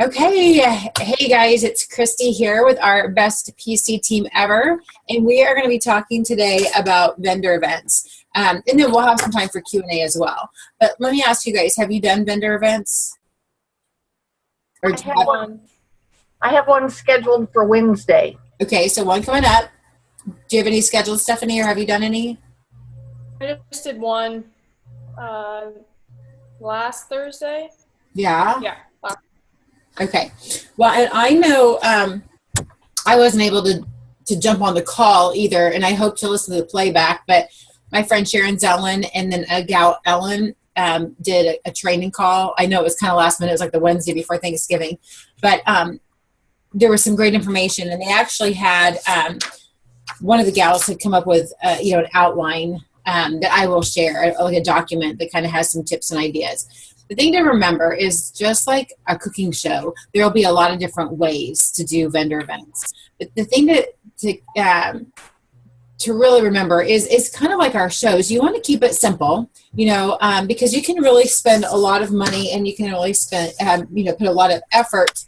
Okay, hey guys, it's Christy here with our best PC team ever, and we are going to be talking today about vendor events, and then we'll have some time for Q&A as well. But let me ask you guys, have you done vendor events? Or I have one scheduled for Wednesday. Okay, so one coming up. Do you have any scheduled, Stephanie, or have you done any? I just did one last Thursday. Yeah? Yeah. Okay. Well, and I know I wasn't able to jump on the call either, and I hope to listen to the playback, but my friend Sharon Zellen and then a gal Ellen did a training call. I know it was kind of last minute. It was like the Wednesday before Thanksgiving, but there was some great information, and they actually had one of the gals had come up with an outline that I will share, like a document that kind of has some tips and ideas. The thing to remember is, just like a cooking show, there will be a lot of different ways to do vendor events. But the thing to really remember is kind of like our shows. You want to keep it simple, because you can really spend a lot of money, and you can really spend, put a lot of effort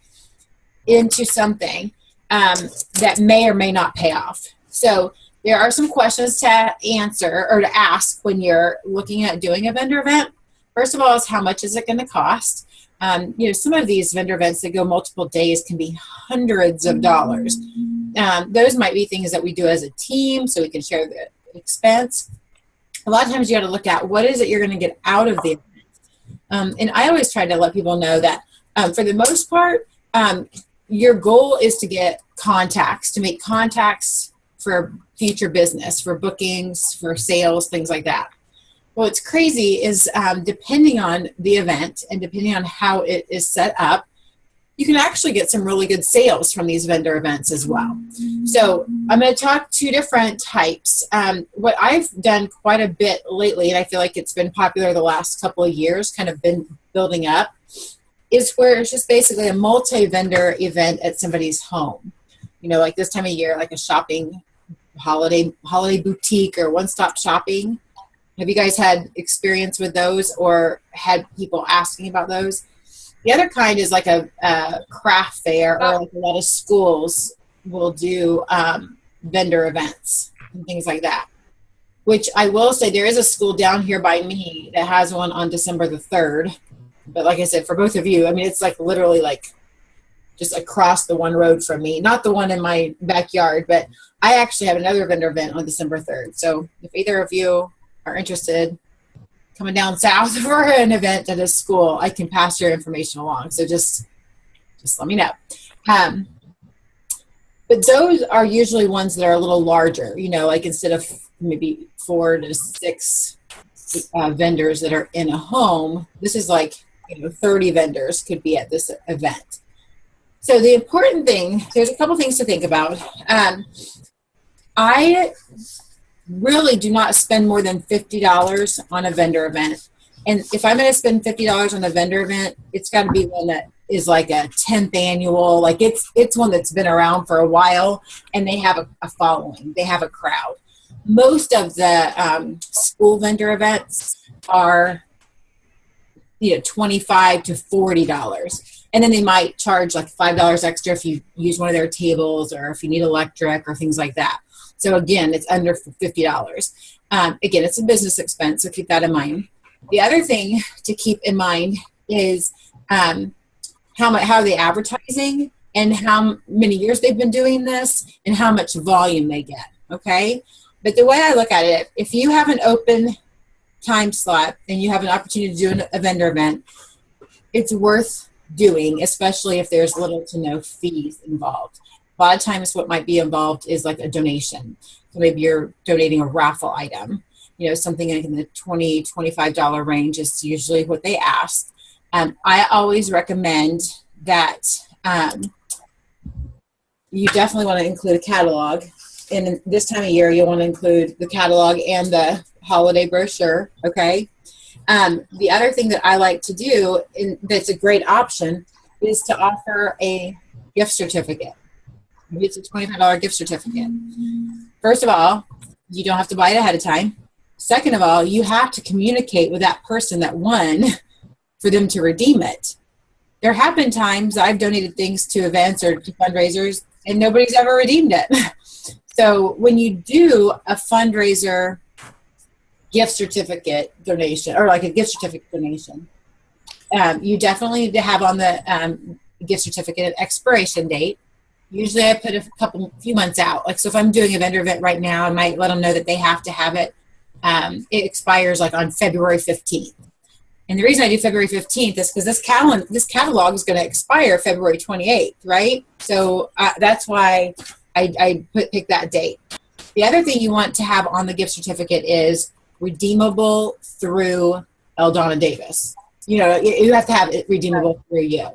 into something that may or may not pay off. So there are some questions to answer or to ask when you're looking at doing a vendor event. First of all, is how much is it going to cost? Some of these vendor events that go multiple days can be hundreds of dollars. Those might be things that we do as a team so we can share the expense. A lot of times you got to look at what is it you're going to get out of the event. And I always try to let people know that for the most part, your goal is to get contacts, to make contacts for future business, for bookings, for sales, things like that. What's crazy is depending on the event and depending on how it is set up, you can actually get some really good sales from these vendor events as well. So I'm going to talk two different types. What I've done quite a bit lately, and I feel like it's been popular the last couple of years, kind of been building up, is where it's just basically a multi-vendor event at somebody's home. Like this time of year, like a shopping holiday boutique or one-stop shopping. Have you guys had experience with those or had people asking about those? The other kind is like a craft fair, or like a lot of schools will do vendor events and things like that. Which I will say, there is a school down here by me that has one on December the 3rd. But like I said, for both of you, it's like literally like just across the one road from me. Not the one in my backyard, but I actually have another vendor event on December 3rd. So if either of you are interested coming down south for an event at a school, I can pass your information along. So just let me know. But those are usually ones that are a little larger, like instead of maybe 4 to 6 vendors that are in a home, this is like 30 vendors could be at this event. So the important thing, there's a couple things to think about. I really do not spend more than $50 on a vendor event. And if I'm going to spend $50 on a vendor event, it's got to be one that is like a 10th annual, like it's one that's been around for a while and they have a following, they have a crowd. Most of the school vendor events are $25 to $40. And then they might charge like $5 extra if you use one of their tables or if you need electric or things like that. So again, it's under $50. Again, it's a business expense, so keep that in mind. The other thing to keep in mind is how are they advertising and how many years they've been doing this and how much volume they get, okay? But the way I look at it, if you have an open time slot and you have an opportunity to do a vendor event, it's worth doing, especially if there's little to no fees involved. A lot of times what might be involved is like a donation. So maybe you're donating a raffle item, something in the $20, $25 range is usually what they ask. I always recommend that you definitely want to include a catalog. And this time of year, you'll want to include the catalog and the holiday brochure, okay? The other thing that I like to do, and that's a great option, is to offer a gift certificate. It's a $25 gift certificate. First of all, you don't have to buy it ahead of time. Second of all, you have to communicate with that person that won for them to redeem it. there have been times I've donated things to events or to fundraisers and nobody's ever redeemed it. So when you do a fundraiser gift certificate donation, or like a gift certificate donation, you definitely need to have on the gift certificate an expiration date. Usually I put a few months out. Like, so if I'm doing a vendor event right now, I might let them know that they have to have it. It expires like on February 15th. And the reason I do February 15th is because this catalog is going to expire February 28th, right? So that's why I pick that date. The other thing you want to have on the gift certificate is redeemable through Eldonna Davis. You know, you have to have it redeemable through you.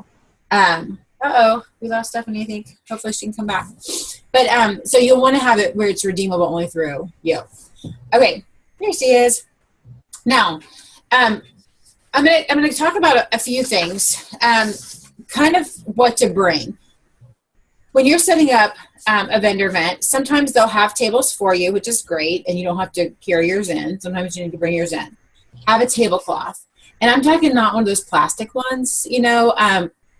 We lost Stephanie, I think. Hopefully she can come back. But so you'll want to have it where it's redeemable only through you. Okay, here she is. Now, I'm gonna talk about a few things, kind of what to bring. When you're setting up a vendor event, sometimes they'll have tables for you, which is great, and you don't have to carry yours in. Sometimes you need to bring yours in. Have a tablecloth. And I'm talking not one of those plastic ones, you know.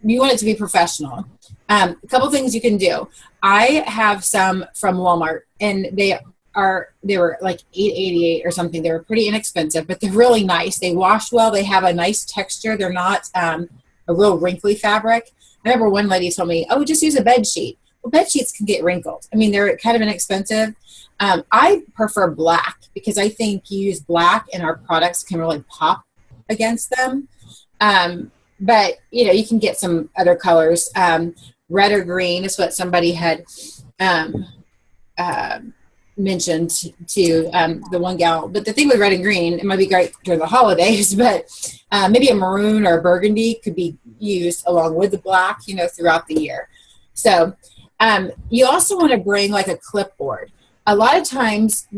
You want it to be professional. A couple things you can do. I have some from Walmart, and they were like $8.88 or something. They were pretty inexpensive, but they're really nice. They wash well. They have a nice texture. They're not a real wrinkly fabric. I remember one lady told me, "Oh, just use a bed sheet." Well, bed sheets can get wrinkled. I mean, they're kind of inexpensive. I prefer black because I think you use black and our products can really pop against them. But, you know, you can get some other colors. Red or green is what somebody had mentioned to the one gal. But the thing with red and green, it might be great during the holidays, but maybe a maroon or a burgundy could be used along with the black, you know, throughout the year. So you also want to bring like a clipboard. A lot of times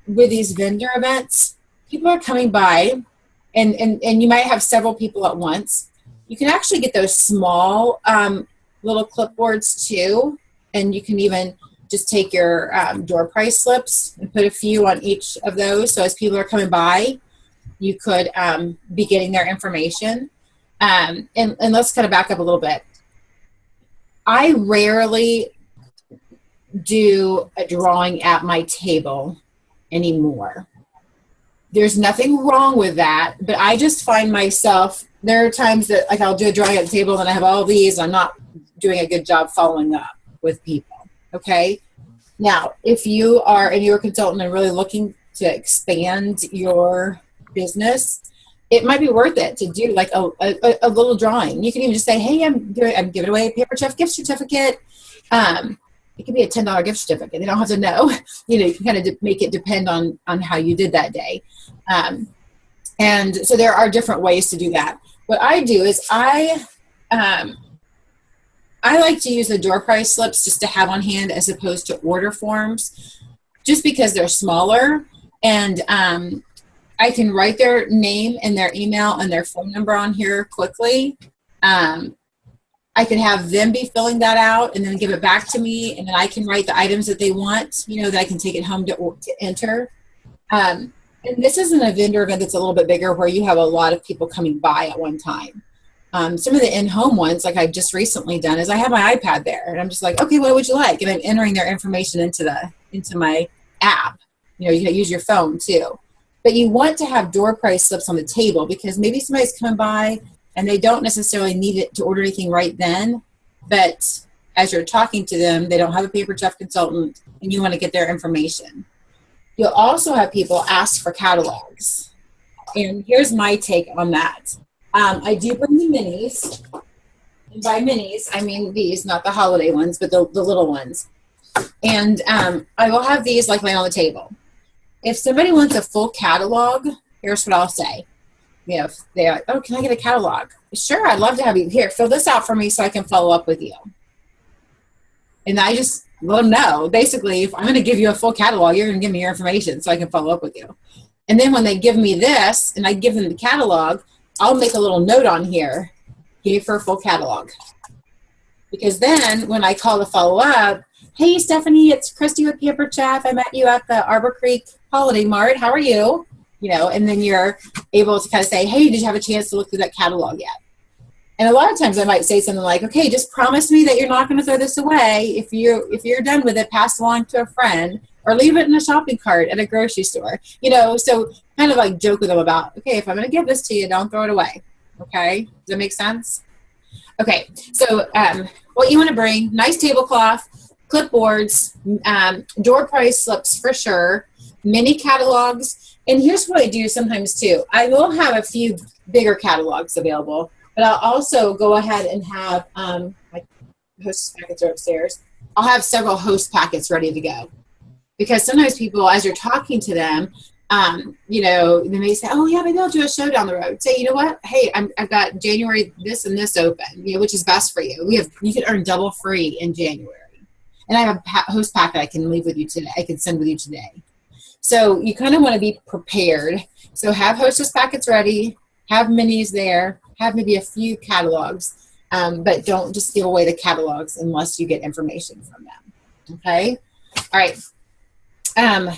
with these vendor events, people are coming by and you might have several people at once. You can actually get those small little clipboards too, and you can even just take your door price slips and put a few on each of those. So as people are coming by, you could be getting their information. And let's kind of back up a little bit. I rarely do a drawing at my table anymore. There's nothing wrong with that, but I just find myself, there are times that like I'll do a drawing at the table and I have all these, I'm not doing a good job following up with people, okay? Now, if you are a newer consultant and really looking to expand your business, it might be worth it to do like a little drawing. You can even just say, hey, I'm giving away a Paper Chef gift certificate. It could be a $10 gift certificate. They don't have to know. You know, you can kind of make it depend on how you did that day. And so there are different ways to do that. What I do is I like to use the door price slips just to have on hand as opposed to order forms, just because they're smaller and I can write their name and their email and their phone number on here quickly. I could have them be filling that out and then give it back to me, and then I can write the items that they want, you know, that I can take it home to enter. And this isn't a vendor event that's a little bit bigger where you have a lot of people coming by at one time. Some of the in-home ones, like I've just recently done, is I have my iPad there, and I'm just like, okay, what would you like? And I'm entering their information into my app. You know, you can use your phone too. But you want to have door price slips on the table because maybe somebody's coming by and they don't necessarily need it to order anything right then, but as you're talking to them, they don't have a Paper Chef consultant and you want to get their information. You'll also have people ask for catalogs. And here's my take on that. I do bring the minis. And by minis, I mean these, not the holiday ones, but the little ones. And I will have these like laying on the table. If somebody wants a full catalog, here's what I'll say. You know, if they're like, oh, can I get a catalog? Sure, I'd love to have you. Here, fill this out for me so I can follow up with you. And I just let them know. Basically, if I'm going to give you a full catalog, you're going to give me your information so I can follow up with you. And then when they give me this and I give them the catalog, I'll make a little note on here, give for a full catalog. Because then when I call to follow up, hey, Stephanie, it's Christy with Paper Chef. I met you at the Arbor Creek Holiday Mart. How are you? You know, and then you're able to kind of say, hey, did you have a chance to look through that catalog yet? And a lot of times I might say something like, okay, just promise me that you're not going to throw this away. If you're done with it, pass it along to a friend or leave it in a shopping cart at a grocery store. So kind of like joke with them about, okay, if I'm going to give this to you, don't throw it away. Okay. Does that make sense? Okay. So what you want to bring, nice tablecloth, clipboards, door price slips for sure, mini catalogs. And here's what I do sometimes too. I will have a few bigger catalogs available, but I'll also go ahead and have, my host packets are upstairs. I'll have several host packets ready to go. Because sometimes people, as you're talking to them, they may say, oh, yeah, maybe I'll do a show down the road. Say, you know what? Hey, I've got January this and this open, which is best for you. You can earn double free in January. And I have a host packet I can leave with you today. I can send with you today. So you kind of want to be prepared. So have hostess packets ready, have minis there, have maybe a few catalogs, but don't just give away the catalogs unless you get information from them. Okay? All right.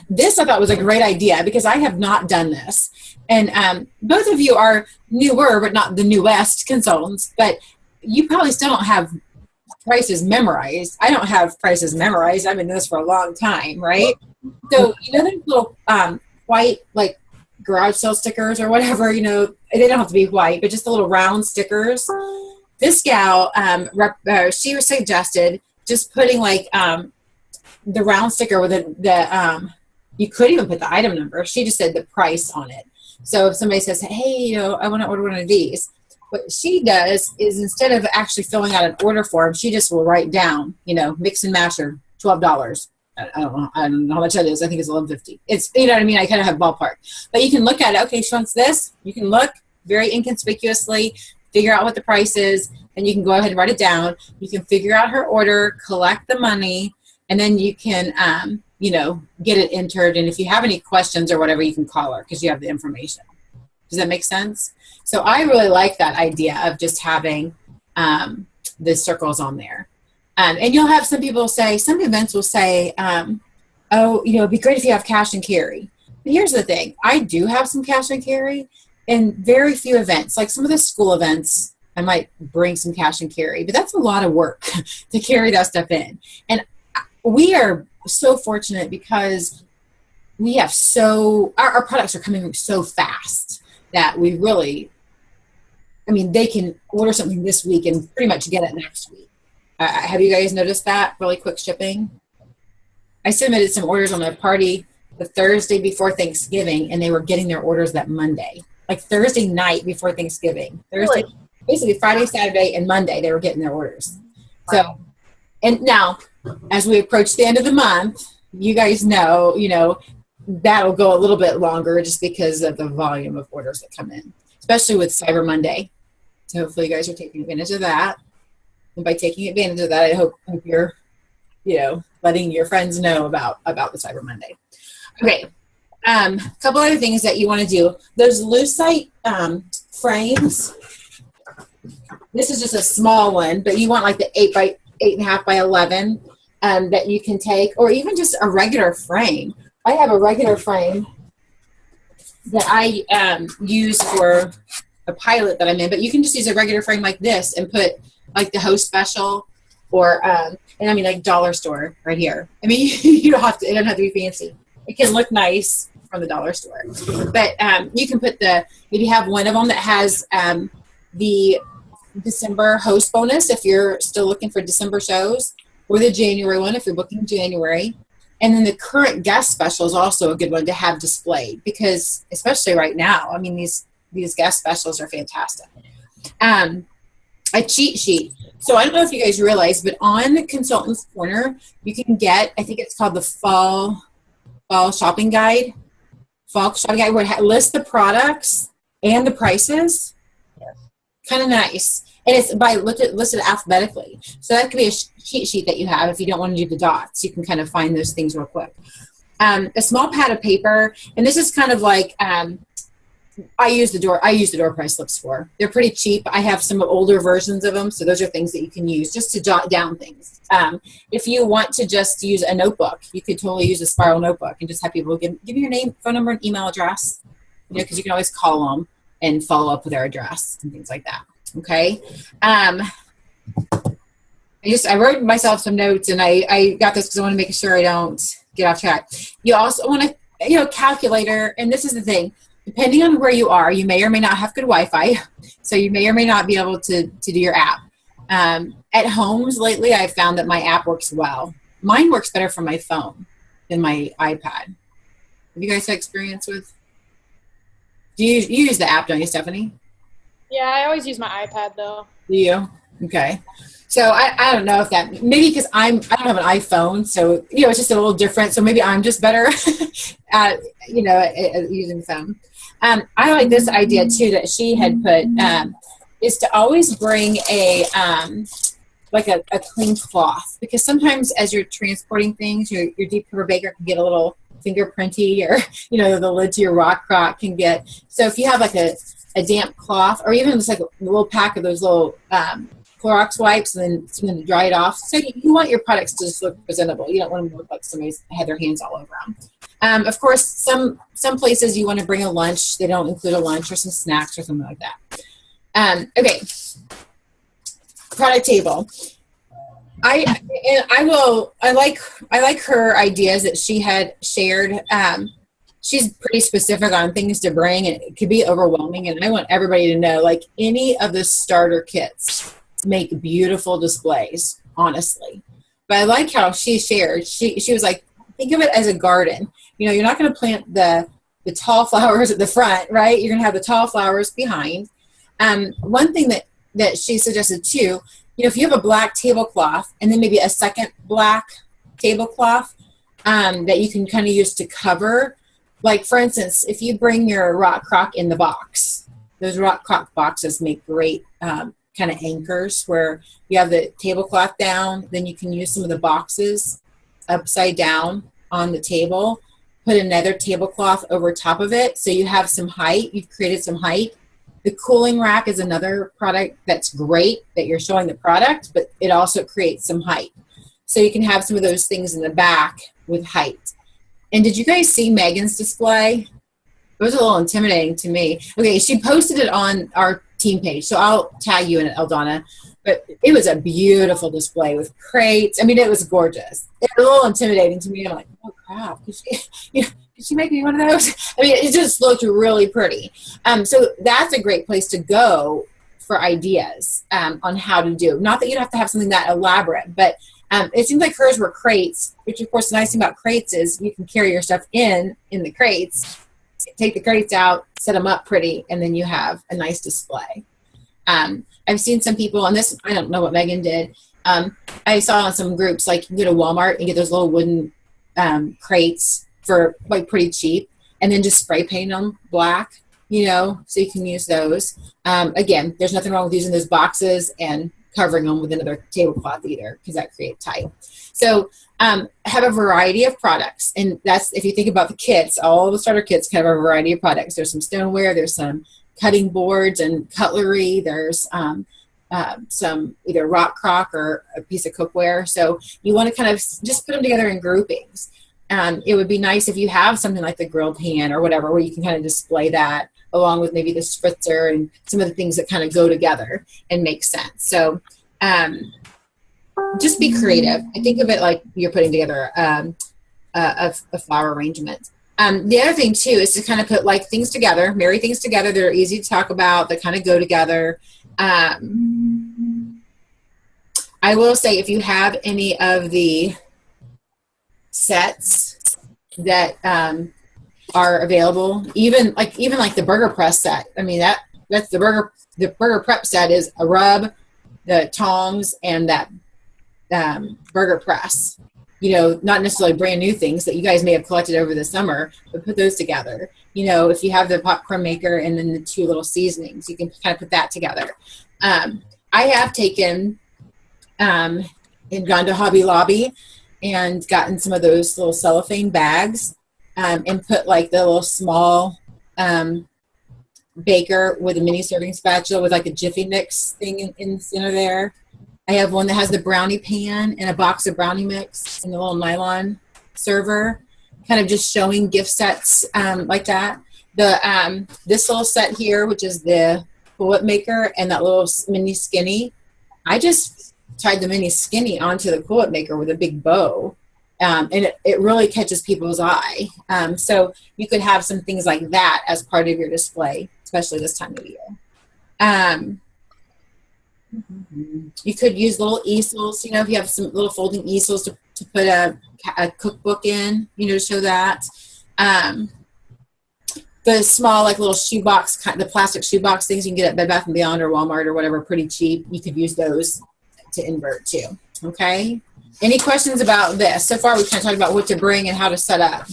This I thought was a great idea because I have not done this. And both of you are newer, but not the newest consultants, but you probably still don't have prices memorized. I don't have prices memorized. I've been doing this for a long time, right? So, those little white, like, garage sale stickers or whatever, they don't have to be white, but just the little round stickers. This gal, she was suggested just putting, like, the round sticker with you could even put the item number. She just said the price on it. So if somebody says, hey, I want to order one of these, what she does is instead of actually filling out an order form, she just will write down, mix and masher, $12. I don't know how much that is. I think it's $11.50. It's, you know what I mean? I kind of have ballpark. But you can look at it. Okay, she wants this. You can look very inconspicuously, figure out what the price is, and you can go ahead and write it down. You can figure out her order, collect the money, and then you can, get it entered. And if you have any questions or whatever, you can call her because you have the information. Does that make sense? So I really like that idea of just having the circles on there. And you'll have some people say, some events will say, it'd be great if you have cash and carry. But here's the thing. I do have some cash and carry in very few events. Like some of the school events, I might bring some cash and carry, but that's a lot of work to carry that stuff in. And we are so fortunate because we have our products are coming so fast that we really, they can order something this week and pretty much get it next week. Have you guys noticed that? Really quick shipping. I submitted some orders on a party the Thursday before Thanksgiving, and they were getting their orders that Monday. Like Thursday night before Thanksgiving. Thursday, basically Friday, Saturday, and Monday, they were getting their orders. So, and now, as we approach the end of the month, you guys know, that'll go a little bit longer just because of the volume of orders that come in, especially with Cyber Monday. So hopefully you guys are taking advantage of that. And by taking advantage of that, I hope you're, letting your friends know about the Cyber Monday. Okay. A couple other things that you want to do. Those Lucite frames. This is just a small one, but you want like the 8.5 by 11 that you can take, or even just a regular frame. I have a regular frame that I use for a pilot that I'm in, but you can just use a regular frame like this and put like the host special or, like dollar store right here. It doesn't have to be fancy. It can look nice from the dollar store, but you can put maybe have one of them that has the December host bonus if you're still looking for December shows, or the January one if you're booking January. And then the current guest special is also a good one to have displayed because, especially right now, these guest specials are fantastic. A cheat sheet. So I don't know if you guys realize, but on the Consultant's Corner, you can get, I think it's called the Fall Shopping Guide. Fall Shopping Guide, where it lists the products and the prices. Yes. Kind of nice. And it's listed alphabetically. So that could be a cheat sheet that you have if you don't want to do the dots. You can kind of find those things real quick. A small pad of paper, and this is kind of like I use the door price slips for. They're pretty cheap. I have some older versions of them, so those are things that you can use just to jot down things. If you want to just use a notebook, you could totally use a spiral notebook and just have people give you your name, phone number, and email address. Because you can always call them and follow up with their address and things like that. Okay. I wrote myself some notes, and I got this because I want to make sure I don't get off track. You also want to, calculator, and this is the thing, depending on where you are, you may or may not have good Wi-Fi, so you may or may not be able to do your app. At homes lately, I've found that my app works well. Mine works better from my phone than my iPad. Have you guys had experience with? You use the app, don't you, Stephanie? Yeah, I always use my iPad though. Do you? Okay. So I don't know if that, maybe because I don't have an iPhone, so it's just a little different. So maybe I'm just better at using the phone. I like this idea too that she had put, is to always bring a clean cloth, because sometimes as you're transporting things, your deep cover baker can get a little fingerprinty, or the lid to your rock crock can get. So if you have like a damp cloth, or even just like a little pack of those little Clorox wipes, and then something to dry it off. So you want your products to just look presentable. You don't want them to look like somebody's had their hands all over them. Of course, some places you want to bring a lunch. They don't include a lunch or some snacks or something like that. Okay. Product table. I like her ideas that she had shared. She's pretty specific on things to bring, and it could be overwhelming. And I want everybody to know, like, any of the starter kits make beautiful displays, honestly. But I like how she shared. She was like, think of it as a garden. You're not going to plant the tall flowers at the front, right? You're going to have the tall flowers behind. One thing that she suggested too, if you have a black tablecloth and then maybe a second black tablecloth that you can kind of use to cover. Like, for instance, if you bring your rock crock in the box, those rock crock boxes make great kind of anchors where you have the tablecloth down, then you can use some of the boxes upside down on the table, put another tablecloth over top of it, so you have some height. You've created some height. The cooling rack is another product that's great, that you're showing the product, but it also creates some height. So you can have some of those things in the back with height. And did you guys see Megan's display? It was a little intimidating to me. Okay, she posted it on our team page, so I'll tag you in it, Eldana. But it was a beautiful display with crates. I mean, it was gorgeous. It was a little intimidating to me. I'm like, oh crap, could she make me one of those? I mean, it just looked really pretty. So that's a great place to go for ideas on how to do. Not that you have to have something that elaborate, but it seems like hers were crates, which of course the nice thing about crates is you can carry your stuff in the crates, take the crates out, set them up pretty, and then you have a nice display. I've seen some people, and this, I don't know what Megan did. I saw on some groups, like, you can go to Walmart and get those little wooden crates for like pretty cheap, and then just spray paint them black, so you can use those. Again, there's nothing wrong with using those boxes and covering them with another tablecloth either, because that creates height. So have a variety of products, and that's, if you think about the kits, all the starter kits kind of have a variety of products. There's some stoneware, there's some cutting boards and cutlery, there's some either rock crock or a piece of cookware. So you want to kind of just put them together in groupings. It would be nice if you have something like the grill pan or whatever, where you can kind of display that along with maybe the spritzer and some of the things that kind of go together and make sense. So just be creative. I think of it like you're putting together a flower arrangement. The other thing too is to kind of put like things together, marry things together that are easy to talk about, that kind of go together. I will say, if you have any of the sets that are available, even like the burger press set. I mean, that's the burger prep set is a rub, the tongs, and that burger press. Not necessarily brand new things that you guys may have collected over the summer, but put those together. If you have the popcorn maker and then the two little seasonings, you can kind of put that together. I have taken and gone to Hobby Lobby and gotten some of those little cellophane bags and put like the little small baker with a mini serving spatula with like a Jiffy Mix thing in the center there. I have one that has the brownie pan and a box of brownie mix and a little nylon server, kind of just showing gift sets like that. This little set here, which is the bullet maker and that little mini skinny, I just tied the mini skinny onto the bullet maker with a big bow. And it really catches people's eye. So you could have some things like that as part of your display, especially this time of year. You could use little easels, if you have some little folding easels to put a cookbook in, to show that. The small, like little shoebox, the plastic shoebox things you can get at Bed Bath & Beyond or Walmart or whatever, pretty cheap. You could use those to invert too. Okay. Any questions about this? So far, we've kind of talked about what to bring and how to set up.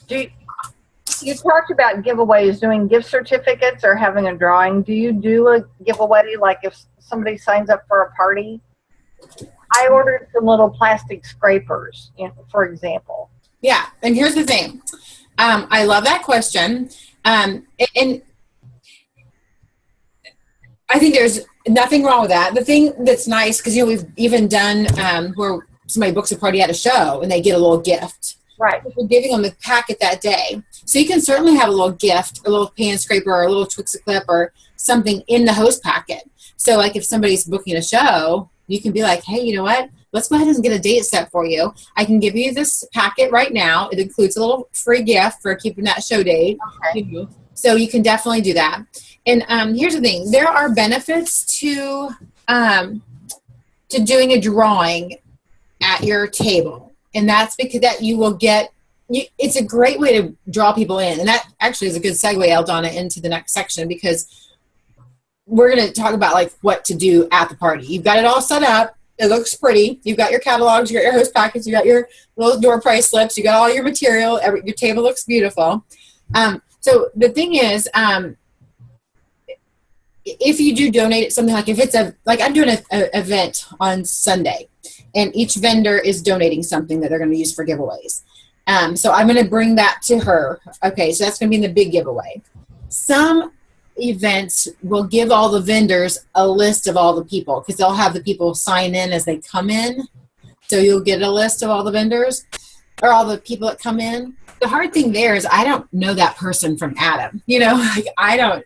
You talked about giveaways, doing gift certificates or having a drawing. Do you do a giveaway, like if somebody signs up for a party? I ordered some little plastic scrapers, for example. Yeah, and here's the thing. I love that question. And I think there's nothing wrong with that. The thing that's nice, because we've even done where somebody books a party at a show and they get a little gift. Right. We're giving them the packet that day. So you can certainly have a little gift, a little pan scraper or a little Twix-A-Clip or something in the host packet. So like if somebody's booking a show, you can be like, hey, you know what? Let's go ahead and get a date set for you. I can give you this packet right now. It includes a little free gift for keeping that show date. Okay. So you can definitely do that. And here's the thing. There are benefits to doing a drawing at your table. And that's because that you will get, it's a great way to draw people in. And that actually is a good segue, Eldonna, into the next section, because we're going to talk about like what to do at the party. You've got it all set up. It looks pretty. You've got your catalogs, you got your host packets, you got your little door price slips, you got all your material. Your table looks beautiful. So the thing is, if you do donate something, like if it's I'm doing an event on Sunday, and each vendor is donating something that they're going to use for giveaways. So I'm going to bring that to her. Okay, so that's going to be in the big giveaway. Some events will give all the vendors a list of all the people, because they'll have the people sign in as they come in. So you'll get a list of all the vendors or all the people that come in. The hard thing there is I don't know that person from Adam. I don't,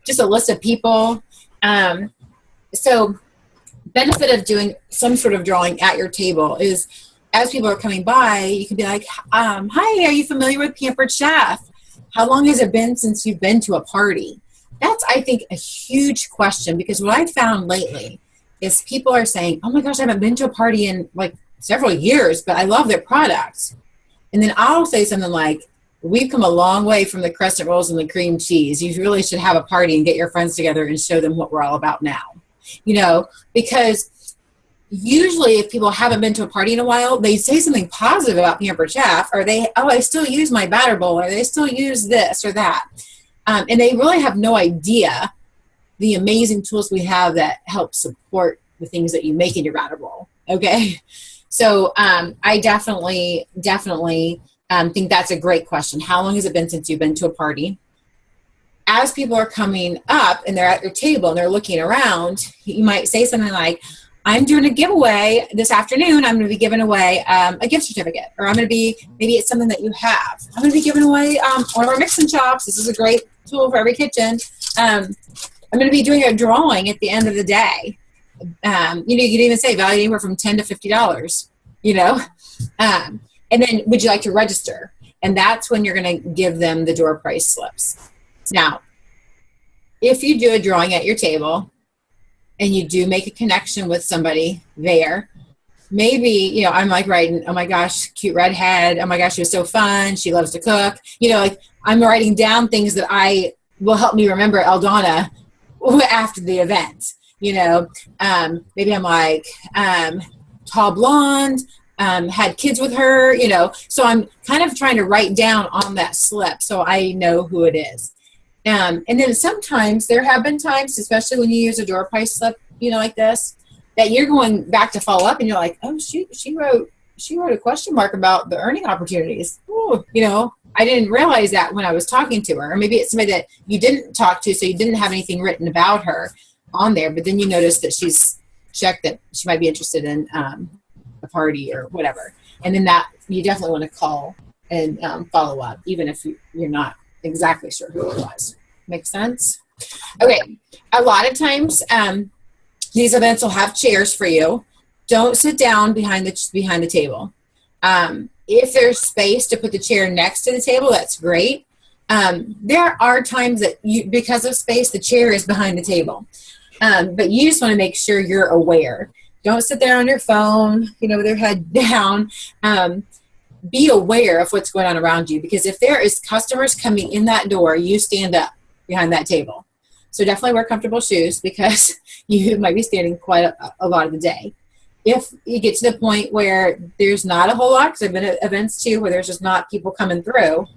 just a list of people. So benefit of doing some sort of drawing at your table is, as people are coming by, you can be like, hi, are you familiar with Pampered Chef? How long has it been since you've been to a party? That's, I think, a huge question, because what I've found lately is people are saying, oh my gosh, I haven't been to a party in like several years, but I love their products. And then I'll say something like, we've come a long way from the crescent rolls and the cream cheese. You really should have a party and get your friends together and show them what we're all about now. Because usually if people haven't been to a party in a while, they say something positive about Pampered Chef, or I still use my batter bowl, or they still use this or that. And they really have no idea the amazing tools we have that help support the things that you make in your batter bowl. Okay. So I definitely think that's a great question. How long has it been since you've been to a party? As people are coming up and they're at your table and they're looking around, you might say something like, I'm doing a giveaway this afternoon. I'm going to be giving away a gift certificate, or I'm going to be, maybe it's something that you have. I'm going to be giving away one of our mix and chops. This is a great tool for every kitchen. I'm going to be doing a drawing at the end of the day. You could even say value anywhere from $10 to $50, and then would you like to register? And that's when you're going to give them the door price slips. Now, if you do a drawing at your table and you do make a connection with somebody there, maybe, I'm like writing, oh my gosh, cute redhead. Oh my gosh, she was so fun. She loves to cook. I'm writing down things that will help me remember Eldonna after the event. Maybe I'm like, tall blonde, had kids with her, so I'm kind of trying to write down on that slip so I know who it is. And then sometimes there have been times, especially when you use a door price slip, like this, that you're going back to follow up and you're like, oh, she wrote a question mark about the earning opportunities. Ooh, I didn't realize that when I was talking to her. Or maybe it's somebody that you didn't talk to, so you didn't have anything written about her on there, but then you notice that she's checked that she might be interested in a party or whatever. And then that you definitely want to call and follow up, even if you're not exactly sure who it was. Make sense? Okay. A lot of times, these events will have chairs for you. Don't sit down behind the table. If there's space to put the chair next to the table, that's great. There are times that because of space, the chair is behind the table. But you just want to make sure you're aware. Don't sit there on your phone, with your head down. Be aware of what's going on around you, because if there is customers coming in that door, you stand up behind that table. So definitely wear comfortable shoes, because you might be standing quite a lot of the day. If you get to the point where there's not a whole lot, because I've been at events too where there's just not people coming through,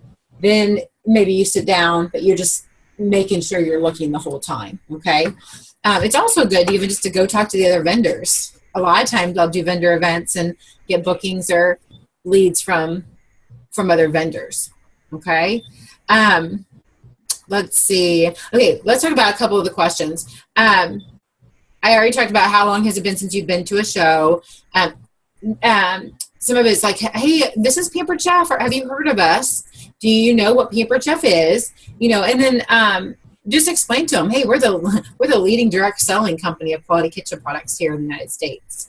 then maybe you sit down, but you're just making sure you're looking the whole time, okay? It's also good even just to go talk to the other vendors. A lot of times I'll do vendor events and get bookings or leads from other vendors, okay? Let's see. Okay, let's talk about a couple of the questions. I already talked about how long has it been since you've been to a show. Some of it's like, hey, this is Pampered Chef, or have you heard of us? Do you know what Pampered Chef is? And then just explain to them, hey, we're the leading direct selling company of quality kitchen products here in the United States.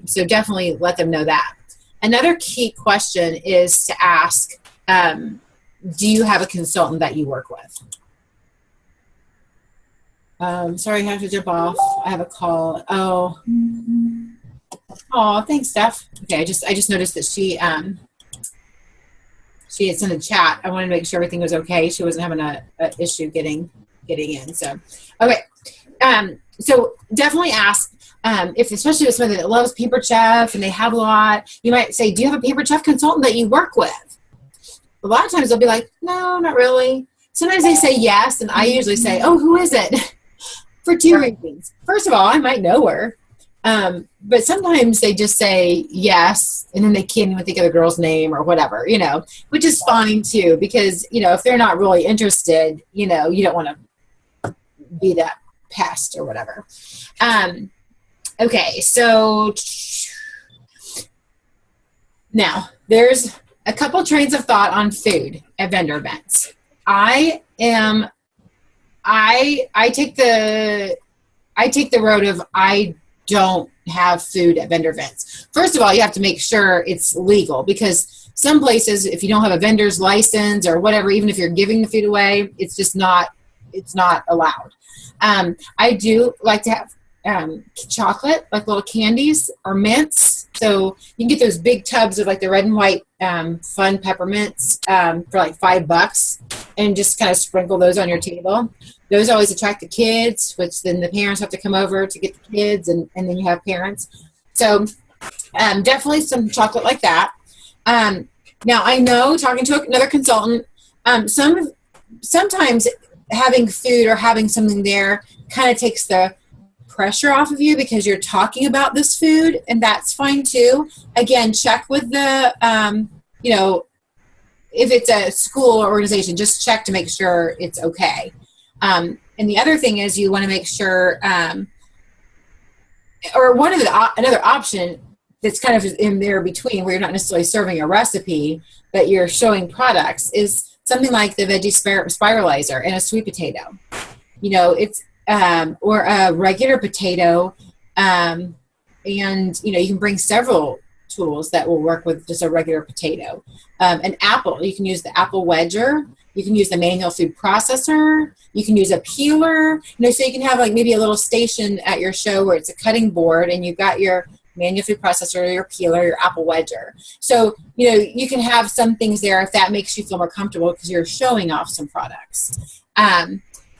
So definitely let them know that. Another key question is to ask, do you have a consultant that you work with? Sorry, I have to jump off. I have a call. Oh, thanks, Steph. Okay, I just noticed that she had sent a chat. I wanted to make sure everything was okay. She wasn't having a issue getting in. So, okay. So definitely ask if, especially with somebody that loves Pampered Chef and they have a lot. You might say, "Do you have a Pampered Chef consultant that you work with?" A lot of times they'll be like, "No, not really." Sometimes they say yes, and I usually say, "Oh, who is it?" For two reasons. First of all, I might know her. But sometimes they just say yes, and then they can't even think of the girl's name or whatever, which is fine too, because, if they're not really interested, you don't want to be that pest or whatever. Okay, so now there's a couple trains of thought on food at vendor events. I take the road of I don't have food at vendor events. First of all, you have to make sure it's legal, because some places, if you don't have a vendor's license or whatever, even if you're giving the food away, it's not allowed. I do like to have chocolate, like little candies or mints. So you can get those big tubs of like the red and white fun peppermints for like $5, and just kind of sprinkle those on your table. Those always attract the kids, which then the parents have to come over to get the kids, and then you have parents. So definitely some chocolate like that. Now I know, talking to another consultant, sometimes having food or having something there kind of takes the pressure off of you, because you're talking about this food, and that's fine too. Again, check with the, if it's a school or organization, just check to make sure it's okay. And the other thing is you want to make sure, or another option that's kind of in there between, where you're not necessarily serving a recipe, but you're showing products, is something like the veggie spiralizer and a sweet potato. It's or a regular potato, and you can bring several tools that will work with just a regular potato. An apple, you can use the apple wedger. You can use the manual food processor. You can use a peeler. So you can have like maybe a little station at your show where it's a cutting board, and you've got your manual food processor, your peeler, your apple wedger. So, you can have some things there if that makes you feel more comfortable, because you're showing off some products.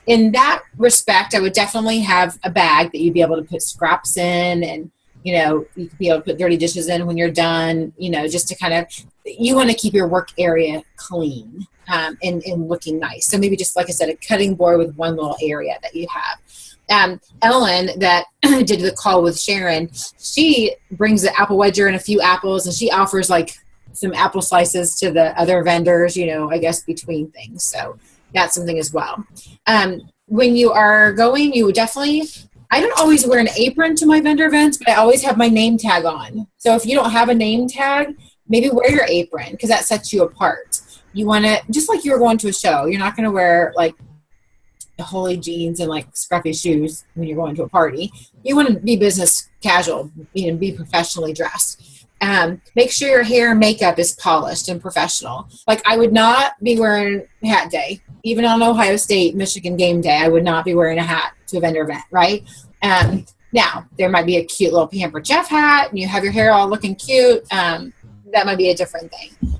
In that respect, I would definitely have a bag that you'd be able to put scraps in, and, you could be able to put dirty dishes in when you're done, just to kind of, you want to keep your work area clean and looking nice. So maybe just, like I said, a cutting board with one little area that you have. Ellen, that did the call with Sharon, she brings the apple wedger and a few apples, and she offers like some apple slices to the other vendors, I guess between things. So that's something as well. When you are going, you would definitely, I don't always wear an apron to my vendor events, but I always have my name tag on. So if you don't have a name tag, maybe wear your apron, because that sets you apart. You want to, just like you were going to a show, you're not going to wear like holey jeans and like scruffy shoes when you're going to a party. You want to be business casual, be professionally dressed. Make sure your hair and makeup is polished and professional. Like I would not be wearing hat day, even on Ohio State, Michigan game day. I would not be wearing a hat to a vendor event, right? Now there might be a cute little Pampered Chef hat and you have your hair all looking cute. That might be a different thing.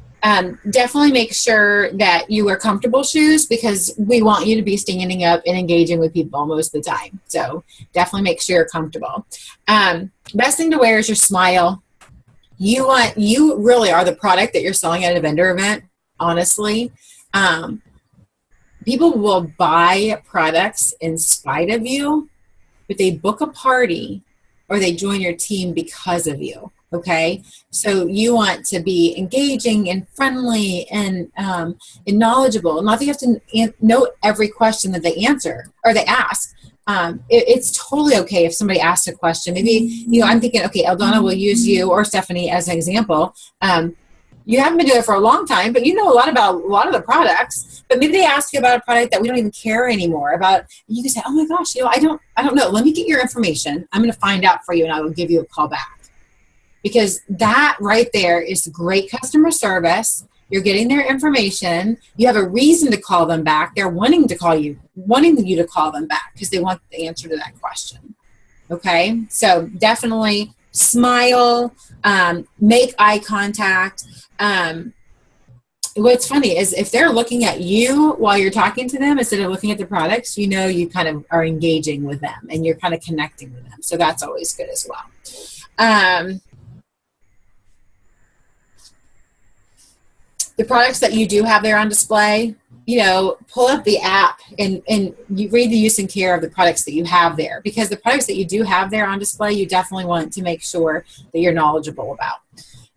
Definitely make sure that you wear comfortable shoes because we want you to be standing up and engaging with people most of the time. So definitely make sure you're comfortable. Best thing to wear is your smile. You really are the product that you're selling at a vendor event, honestly. People will buy products in spite of you, but they book a party or they join your team because of you. Okay, so you want to be engaging and friendly and knowledgeable. Not that you have to know every question that they answer or they ask. It's totally okay if somebody asks a question. Maybe, I'm thinking, okay, Eldana will use you or Stephanie as an example. You haven't been doing it for a long time, but you know a lot about a lot of the products. But maybe they ask you about a product that we don't even care anymore about. You can say, oh my gosh, I don't know. Let me get your information. I'm going to find out for you, and I will give you a call back. Because that right there is great customer service. You're getting their information. You have a reason to call them back. They're wanting you to call them back because they want the answer to that question. Okay, so definitely smile, make eye contact. What's funny is if they're looking at you while you're talking to them instead of looking at the products, you kind of are engaging with them and you're kind of connecting with them. So that's always good as well. The products that you do have there on display, pull up the app and you read the use and care of the products that you have there, because the products that you do have there on display, you definitely want to make sure that you're knowledgeable about.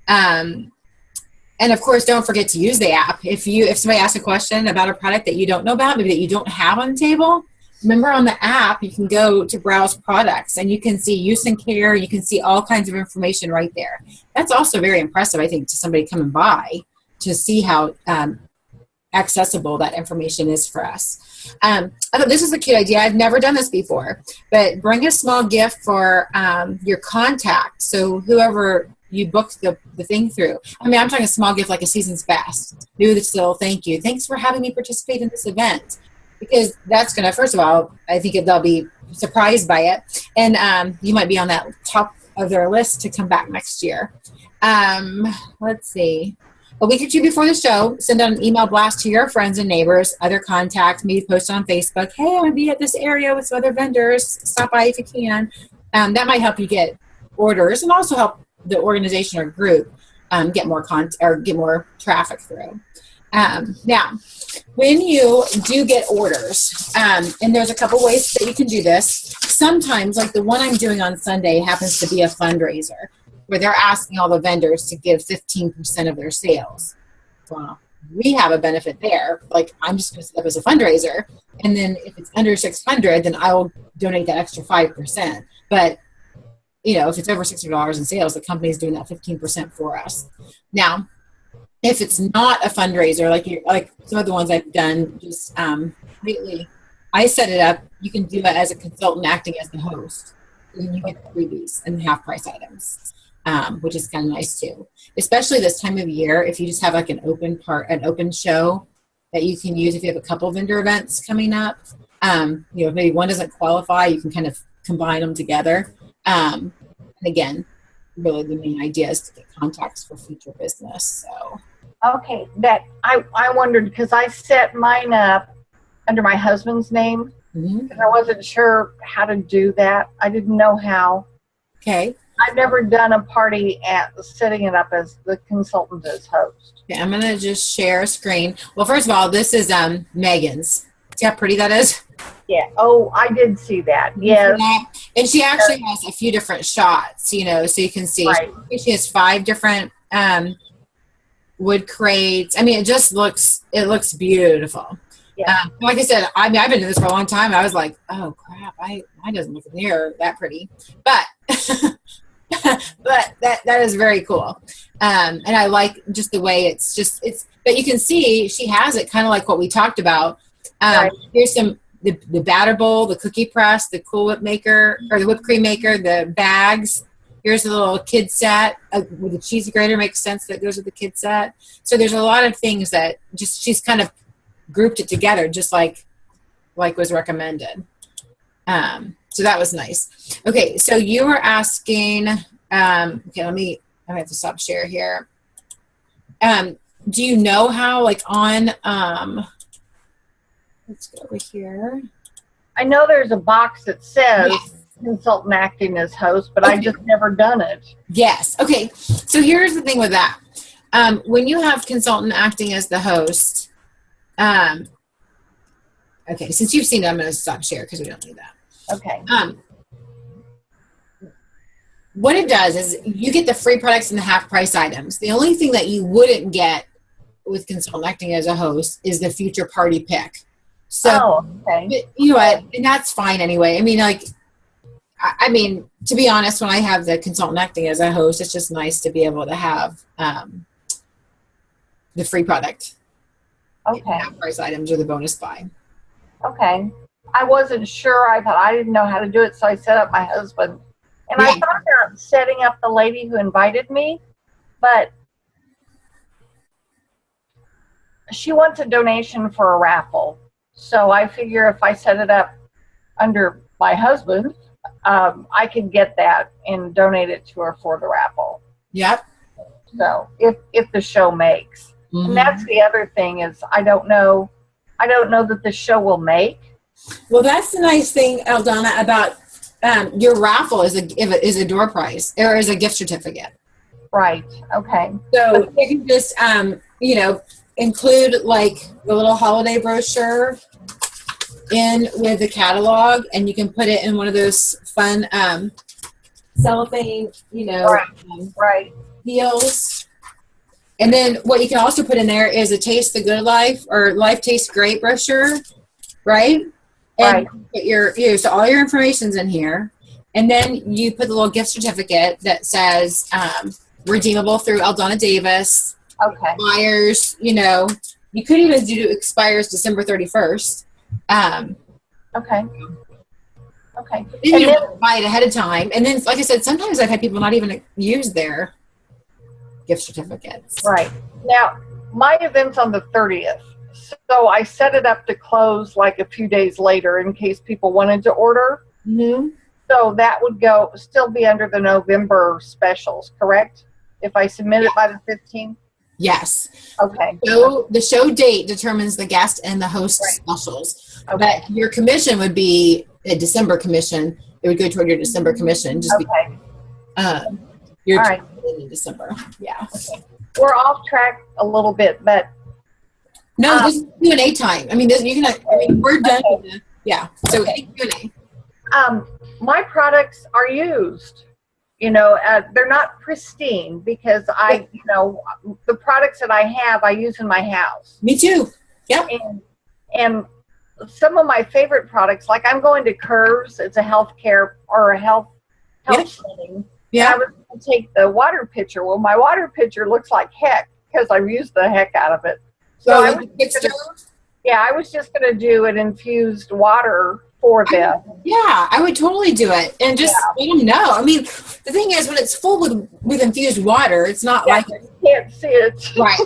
And of course, don't forget to use the app. If somebody asks a question about a product that you don't know about, maybe that you don't have on the table, remember on the app, you can go to browse products and you can see use and care. You can see all kinds of information right there. That's also very impressive, I think, to somebody coming by to see how accessible that information is for us. I thought this is a cute idea. I've never done this before, but bring a small gift for your contact. So whoever you booked the thing through. I'm talking a small gift like a season's best. Do this little thank you. Thanks for having me participate in this event. Because that's going to, first of all, I think they'll be surprised by it. And you might be on that top of their list to come back next year. Let's see. A week or two before the show, send out an email blast to your friends and neighbors, other contacts, maybe post on Facebook. Hey, I'm going to be at this area with some other vendors. Stop by if you can. That might help you get orders and also help the organization or group get more get more traffic through. Now, when you do get orders, and there's a couple ways that you can do this. Sometimes, like the one I'm doing on Sunday, happens to be a fundraiser, where they're asking all the vendors to give 15% of their sales. Well, we have a benefit there. Like, I'm just going to set up as a fundraiser, and then if it's under 600, then I will donate that extra 5%. But, if it's over $600 in sales, the company's doing that 15% for us. Now, if it's not a fundraiser, like some of the ones I've done, just lately, I set it up. You can do it as a consultant acting as the host. And you get freebies and half-price items. Which is kind of nice too, especially this time of year. If you just have like an open show that you can use if you have a couple vendor events coming up, maybe one doesn't qualify, you can kind of combine them together. And again, really the main idea is to get contacts for future business. So, okay, that I wondered because I set mine up under my husband's name, and I wasn't sure how to do that. I didn't know how. Okay. I've never done a party setting it up as the consultant as host. Okay, I'm going to just share a screen. Well, first of all, this is Megan's. See how pretty that is? Yeah. Oh, I did see that. Yes. And she actually has a few different shots, so you can see. Right. She has 5 different wood crates. It looks beautiful. Yeah. Like I said, I've been doing this for a long time. And I was like, oh crap, mine doesn't look near that pretty, but but that is very cool. And I like just the way but you can see she has it kind of like what we talked about. Right. Here's some the batter bowl, the cookie press, the Cool Whip maker, or the whipped cream maker, the bags. Here's a little kid set with the cheese grater, makes sense that goes with the kid set. So there's a lot of things that just she's kind of grouped it together, just like was recommended. So that was nice. Okay, so you were asking. Okay, I have to stop share here. Do you know how, like, on? Let's go over here. I know there's a box that says Yes. consultant acting as host, but Okay. I just never done it. Yes. Okay. So here's the thing with that. When you have consultant acting as the host, okay, since you've seen it, I'm going to stop share because we don't need that. Okay. What it does is you get the free products and the half price items. The only thing that you wouldn't get with consultant acting as a host is the future party pick. So, okay. but you know what? And that's fine anyway. I mean, like, I mean, to be honest, when I have the consultant acting as a host, it's just nice to be able to have the free product. Okay. Half price items or the bonus buy. Okay. I wasn't sure. I didn't know how to do it, so I set up my husband. And I Yeah. thought about setting up the lady who invited me, but she wants a donation for a raffle. So I figure if I set it up under my husband, I can get that and donate it to her for the raffle. Yep. So if the show makes. Mm-hmm. And that's the other thing is I don't know that the show will make. Well, that's the nice thing, Eldana, about your raffle is a door prize or is a gift certificate. Right. Okay. So you can just include like the little holiday brochure in with the catalog, and you can put it in one of those fun cellophane, Right. deals. And then what you can also put in there is a Taste the Good Life or Life Tastes Great brochure, right? And put so all your information's in here. And then you put the little gift certificate that says redeemable through Eldana Davis. Okay. Expires, you could even do expires December 31st. Okay. Okay. Then you don't buy it ahead of time. And then, like I said, sometimes I've had people not even use their gift certificates. Right. Now, my event's on the 30th. So I set it up to close like a few days later in case people wanted to order. Mm-hmm. So that would still be under the November specials, correct? If I submit it by the 15th? Yes. Okay. So the show date determines the guest and the host specials. Okay. But your commission would be a December commission. It would go toward your December commission. Just Okay. You're All right. in December. Yeah. Okay. We're off track a little bit, but No, this is Q&A time. I mean, we're done. Okay. Yeah. So any Q&A. my products are used. They're not pristine because the products that I have, I use in my house. Me too. Yep. And some of my favorite products, like I'm going to Curves, it's a healthcare or a health setting. Yeah. I was going to take the water pitcher. Well, my water pitcher looks like heck because I've used the heck out of it. So I was just going to do an infused water for them. I would totally do it and just let them know. I mean, the thing is, when it's full with infused water, it's not like you can't see it. Right.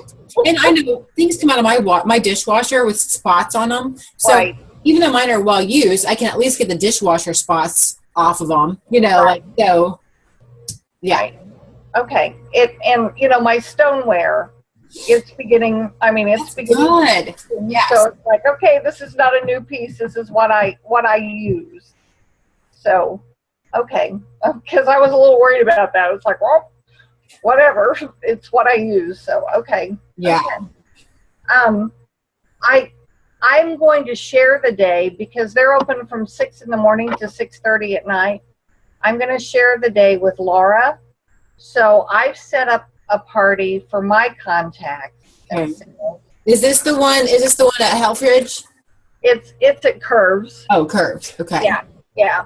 And I know things come out of my dishwasher with spots on them. So even though mine are well used, I can at least get the dishwasher spots off of them. Right. So. Yeah. Right. Okay. My stoneware. It's beginning. Good. Yes. So it's like, okay, this is not a new piece. This is what I use. So, okay, because I was a little worried about that. It's like, well, whatever. It's what I use. So, okay. Yeah. Okay. I'm going to share the day because they're open from 6 in the morning to 6:30 at night. I'm going to share the day with Laura. So I've set up a party for my contacts. Okay. Is this the one at Healthridge? It's at Curves. Oh, Curves. Okay. Yeah.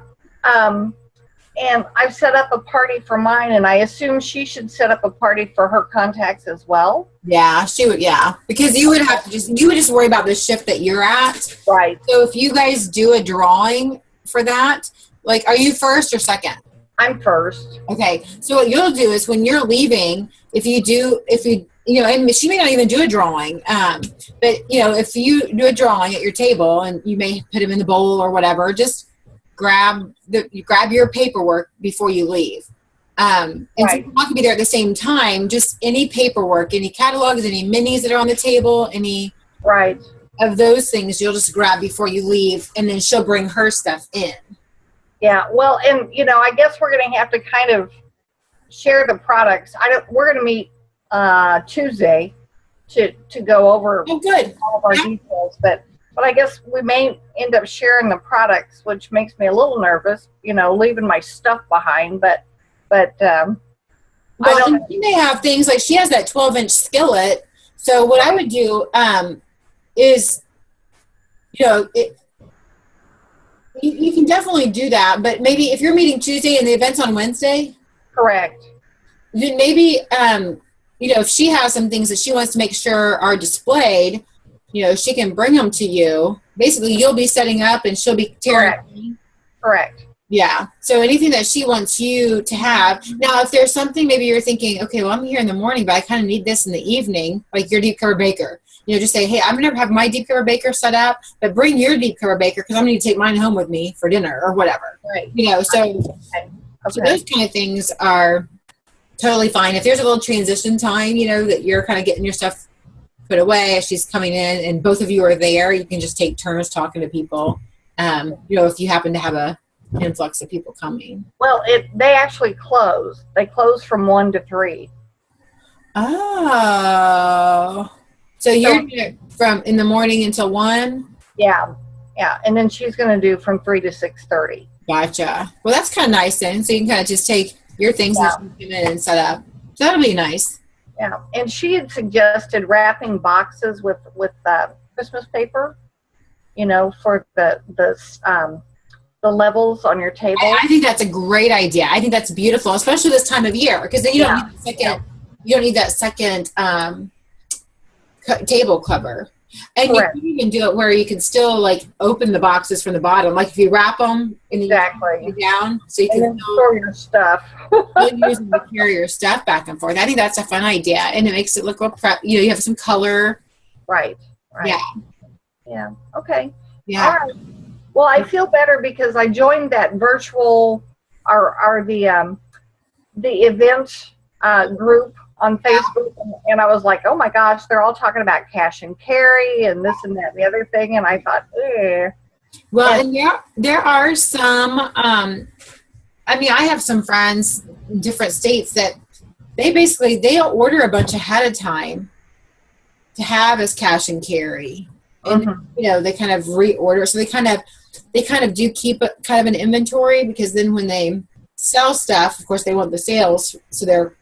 And I've set up a party for mine, and I assume she should set up a party for her contacts as well. Yeah, she would. Yeah, because you would have to just worry about the shift that you're at. Right. So if you guys do a drawing for that, like, are you first or second? I'm first. Okay. So what you'll do is when you're leaving, if you and she may not even do a drawing, but if you do a drawing at your table and you may put them in the bowl or whatever, just grab your paperwork before you leave. And so Right. you're not gonna be there at the same time. Just any paperwork, any catalogs, any minis that are on the table, any Right. of those things, you'll just grab before you leave, and then she'll bring her stuff in. Yeah. Well, and I guess we're going to have to kind of share the products. We're going to meet Tuesday to go over Oh, good. all of our details, but I guess we may end up sharing the products, which makes me a little nervous, leaving my stuff behind, but I Well, don't. and she may have things like she has that 12-inch skillet. So what I would do is, you can definitely do that. But maybe if you're meeting Tuesday and the event's on Wednesday, Correct. then maybe, if she has some things that she wants to make sure are displayed, she can bring them to you. Basically, you'll be setting up and she'll be tearing. Correct. Yeah. So anything that she wants you to have. Now, if there's something, maybe you're thinking, okay, well, I'm here in the morning, but I kind of need this in the evening, like your deep cover baker. Just say, hey, I'm going to have my deep cover baker set up, but bring your deep cover baker because I'm going to take mine home with me for dinner or whatever. Right. So Okay. those kind of things are totally fine. If there's a little transition time, that you're kind of getting your stuff put away as she's coming in and both of you are there, you can just take turns talking to people. If you happen to have a influx of people coming. Well, they actually close. They close from 1 to 3. Oh. So you're doing it from in the morning until 1? Yeah. And then she's going to do from 3 to 6:30. Gotcha. Well, that's kind of nice then. So you can kind of just take your things and come in and set up. So that'll be nice. Yeah. And she had suggested wrapping boxes with Christmas paper, for the levels on your table. I think that's a great idea. I think that's beautiful, especially this time of year, because then you don't need the second. You don't need that second table cover. And Correct. you can even do it where you can still like open the boxes from the bottom, like if you wrap them and Exactly. you down, so you And can then store your stuff. use them to carry your stuff back and forth. I think that's a fun idea, and it makes it look like you have some color. Right. Yeah. Yeah. Okay. Yeah. All right. Well, I feel better because I joined that virtual the event group on Facebook, and I was like, oh my gosh, they're all talking about cash and carry and this and that and the other thing, and I thought, Well, and there are some. I have some friends in different states that they'll order a bunch ahead of time to have as cash and carry, and they kind of reorder. So they kind of do keep kind of an inventory, because then when they sell stuff, of course they want the sales, so they're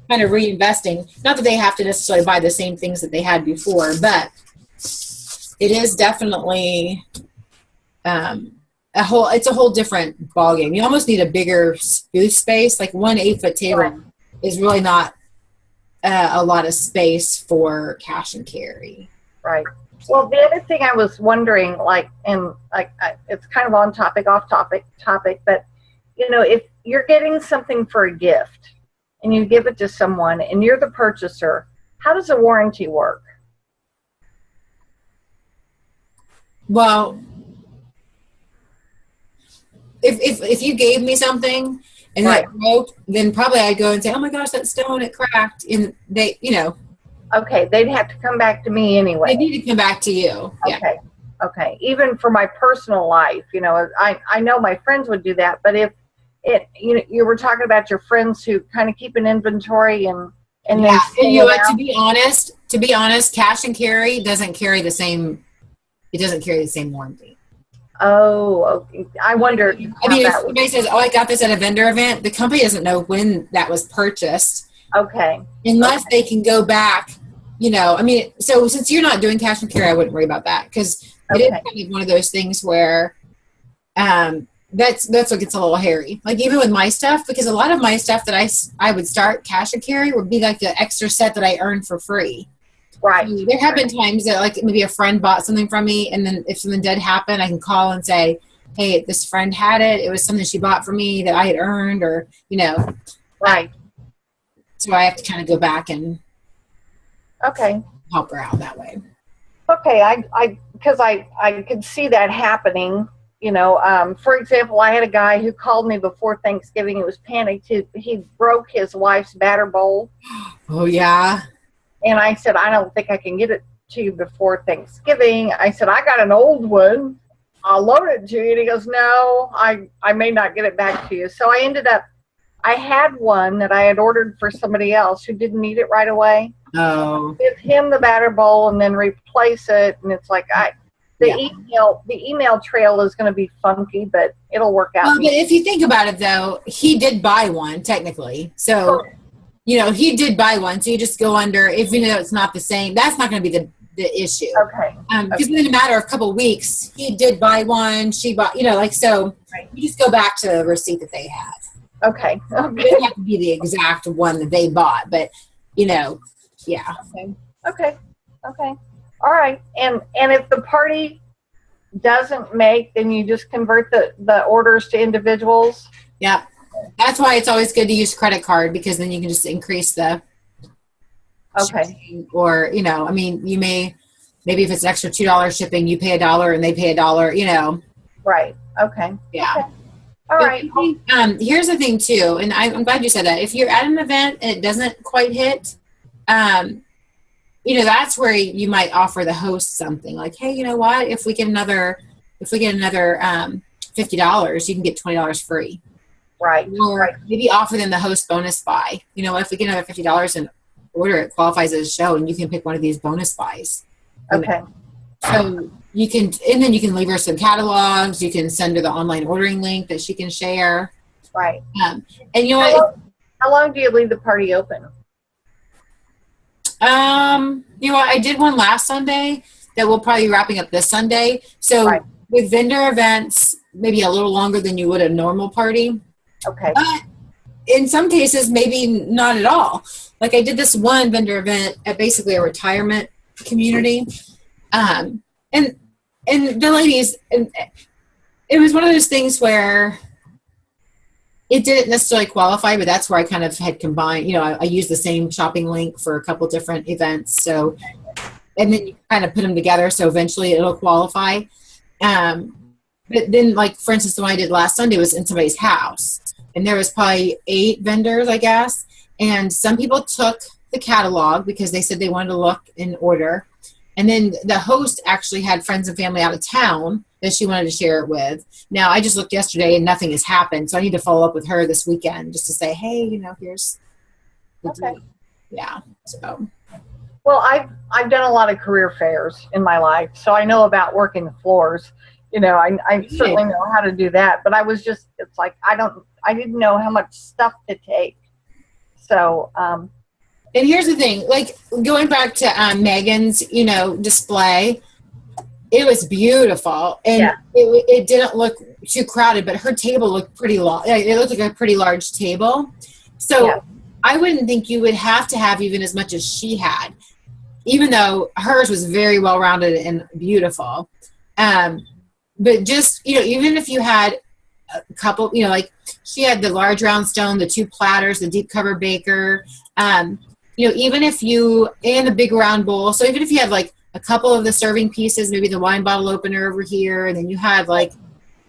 kind of reinvesting. Not that they have to necessarily buy the same things that they had before, but it is definitely it's a whole different ballgame. You almost need a bigger booth space. Like 1 8-foot table is really not a lot of space for cash and carry. Right. Well, the other thing I was wondering, it's kind of on topic, off topic, but if you're getting something for a gift and you give it to someone and you're the purchaser, how does a warranty work? Well, if you gave me something and it broke, then probably I'd go and say, oh my gosh, that stone, it cracked. And they, Okay, they'd have to come back to me anyway. They need to come back to you. Okay. Okay. Even for my personal life, I know my friends would do that, but if you were talking about your friends who kind of keep an inventory and then to be honest, cash and carry doesn't carry the same. It doesn't carry the same warranty. Oh, okay. I wonder. If somebody says, "Oh, I got this at a vendor event," the company doesn't know when that was purchased. Okay. Unless they can go back, so since you're not doing cash and carry, I wouldn't worry about that, because it is kind of one of those things where that's what gets a little hairy. Like even with my stuff, because a lot of my stuff that I would start cash and carry would be like the extra set that I earned for free. Right. So there have been times that like maybe a friend bought something from me, and then if something did happen, I can call and say, hey, this friend had it. It was something she bought for me that I had earned, or, you know. Right. So I have to kind of go back and Okay. help her out that way. Okay. Because I could see that happening. You know, for example, I had a guy who called me before Thanksgiving. He was panicked. He broke his wife's batter bowl. Oh, yeah. And I said, I don't think I can get it to you before Thanksgiving. I said, I got an old one. I'll load it to you. And he goes, no, I may not get it back to you. So I had one that I had ordered for somebody else who didn't need it right away. Oh. Give him the batter bowl and then replace it. And it's like, the email trail is going to be funky, but it'll work out. Well, but if you think about it, though, he did buy one technically. So, you know, he did buy one. So you just go under, if you know it's not the same, that's not going to be the issue. Okay. Because in a matter of a couple of weeks, he did buy one. She bought, you know, like, so you just go back to the receipt that they had. Okay. It doesn't have to be the exact one that they bought, but, you know, yeah. Okay. All right. And if the party doesn't make, then you just convert the orders to individuals? Yeah. That's why it's always good to use credit card, because then you can just increase the shipping. Or, you know, I mean, you maybe if it's an extra $2 shipping, you pay $1 and they pay $1, you know. Right. Okay. Yeah. Okay. All right. Here's the thing too, and I'm glad you said that. If you're at an event and it doesn't quite hit, you know, that's where you might offer the host something like, hey, you know what? If we get another $50, you can get $20 free. Right. Or maybe offer them the host bonus buy. You know, if we get another $50 and order, it qualifies as a show, and you can pick one of these bonus buys. Okay. So you can, and then you can leave her some catalogs. You can send her the online ordering link that she can share. Right. And you know what? How long do you leave the party open? You know what? I did one last Sunday that we'll probably be wrapping up this Sunday. So with vendor events, maybe a little longer than you would a normal party. Okay. But in some cases, maybe not at all. Like I did this one vendor event at basically a retirement community. And the ladies, and it was one of those things where it didn't necessarily qualify, but that's where I kind of had combined, you know, I used the same shopping link for a couple different events. So, and then you kind of put them together. So eventually it'll qualify. But then, like, for instance, the one I did last Sunday was in somebody's house, and there was probably 8 vendors, I guess. And some people took the catalog because they said they wanted to look and order. And then the host actually had friends and family out of town that she wanted to share it with. Now, I just looked yesterday and nothing has happened. So I need to follow up with her this weekend just to say, hey, you know, here's the deal. Yeah. So. Well, I've done a lot of career fairs in my life, so I know about working the floors. You know, I certainly know how to do that. But I was just, it's like, I didn't know how much stuff to take. So, and here's the thing, like going back to Megan's, you know, display, it was beautiful, and it didn't look too crowded, but her table looked pretty long. It looked like a pretty large table. So I wouldn't think you would have to have even as much as she had, even though hers was very well-rounded and beautiful. But just, you know, even if you had a couple, you know, like she had the large round stone, the 2 platters, the deep cover baker, you know, even if you, and the big round bowl. So even if you have like a couple of the serving pieces, maybe the wine bottle opener over here, and then you have like,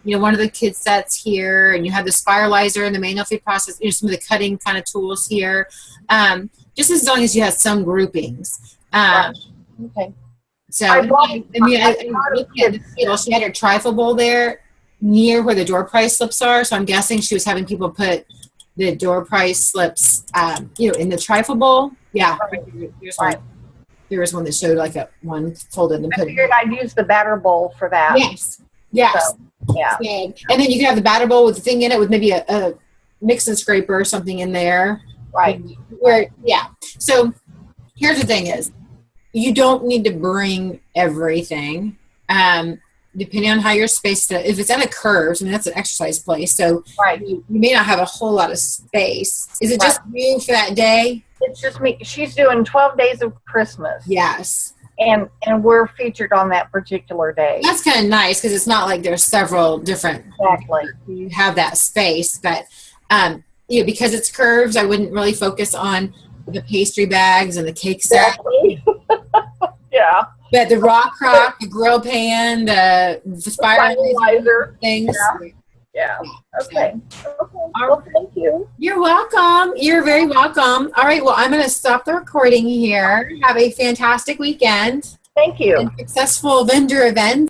you know, one of the kids sets here, and you have the spiralizer and the manual feed process, you know, some of the cutting kind of tools here. Just as long as you have some groupings. Okay. So, I looked at the table. She had her trifle bowl there near where the door prize slips are. So I'm guessing she was having people put the door prize slips, you know, in the trifle bowl. Yeah. There was one that showed like one folded and put. I figured I'd use the batter bowl for that. Yes. Yes. So, yeah. And then you can have the batter bowl with the thing in it with maybe a mix and scraper or something in there. Right. So here's the thing is, you don't need to bring everything. depending on how your space, if it's at a curve, I mean, that's an exercise place, so Right. you may not have a whole lot of space. Is it just you for that day? It's just me. She's doing 12 days of Christmas. Yes. And we're featured on that particular day. That's kind of nice because it's not like there's several different. Exactly. You have that space, but because it's curves, I wouldn't really focus on the pastry bags and the cake set. Exactly. Yeah. But the raw crock, the grill pan, the spiralizer things. Yeah. Okay. Well, thank you. You're welcome. You're very welcome. All right. Well, I'm going to stop the recording here. Have a fantastic weekend. Thank you. And successful vendor event.